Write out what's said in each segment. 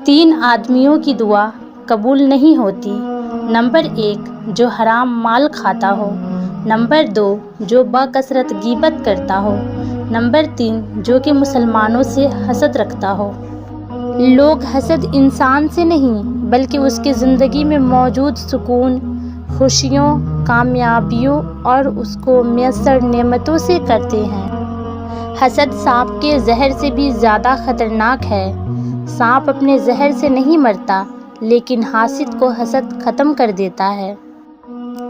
3 آدمیوں کی دعا قبول نہیں ہوتی۔ نمبر 1، جو حرام مال کھاتا ہو۔ نمبر 2، جو بکثرت غیبت کرتا ہو۔ نمبر 3، جو کہ مسلمانوں سے حسد رکھتا ہو۔ لوگ حسد انسان سے نہیں بلکہ اس کی زندگی میں موجود سکون، خوشیوں، کامیابیوں اور اس کو میسر نعمتوں سے کرتے ہیں۔ حسد سانپ کے زہر سے بھی زیادہ خطرناک ہے۔ سانپ اپنے زہر سے نہیں مرتا لیکن حاسد کو حسد ختم کر دیتا ہے۔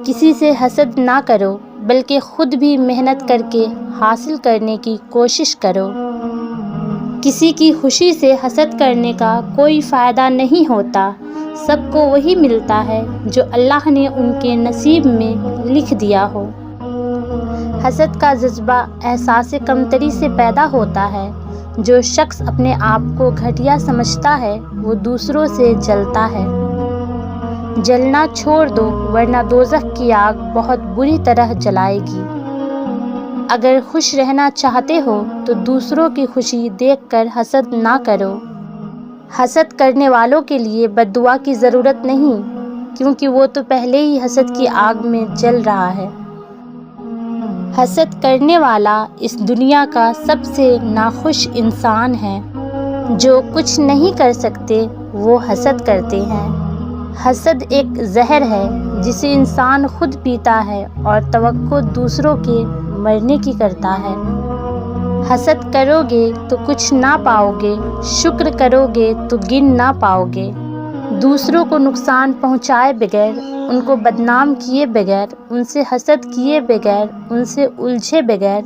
کسی سے حسد نہ کرو بلکہ خود بھی محنت کر کے حاصل کرنے کی کوشش کرو۔ کسی کی خوشی سے حسد کرنے کا کوئی فائدہ نہیں ہوتا۔ سب کو وہی ملتا ہے جو اللہ نے ان کے نصیب میں لکھ دیا ہو۔ حسد کا جذبہ احساس کمتری سے پیدا ہوتا ہے۔ جو شخص اپنے آپ کو گھٹیا سمجھتا ہے وہ دوسروں سے جلتا ہے۔ جلنا چھوڑ دو ورنہ دوزخ کی آگ بہت بری طرح جلائے گی۔ اگر خوش رہنا چاہتے ہو تو دوسروں کی خوشی دیکھ کر حسد نہ کرو۔ حسد کرنے والوں کے لیے بد دعا کی ضرورت نہیں، کیونکہ وہ تو پہلے ہی حسد کی آگ میں جل رہا ہے۔ حسد کرنے والا اس دنیا کا سب سے ناخوش انسان ہے۔ جو کچھ نہیں کر سکتے وہ حسد کرتے ہیں۔ حسد ایک زہر ہے جسے انسان خود پیتا ہے اور توقع دوسروں کے مرنے کی کرتا ہے۔ حسد کرو گے تو کچھ نہ پاؤ گے، شکر کرو گے تو گن نہ پاؤ گے۔ دوسروں کو نقصان پہنچائے بغیر، ان کو بدنام کیے بغیر، ان سے حسد کیے بغیر، ان سے الجھے بغیر،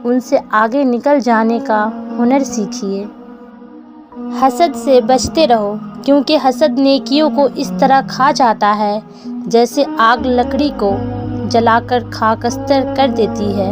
ان سے آگے نکل جانے کا ہنر سیکھیے۔ حسد سے بچتے رہو کیونکہ حسد نیکیوں کو اس طرح کھا جاتا ہے جیسے آگ لکڑی کو جلا کر خاکستر کر دیتی ہے۔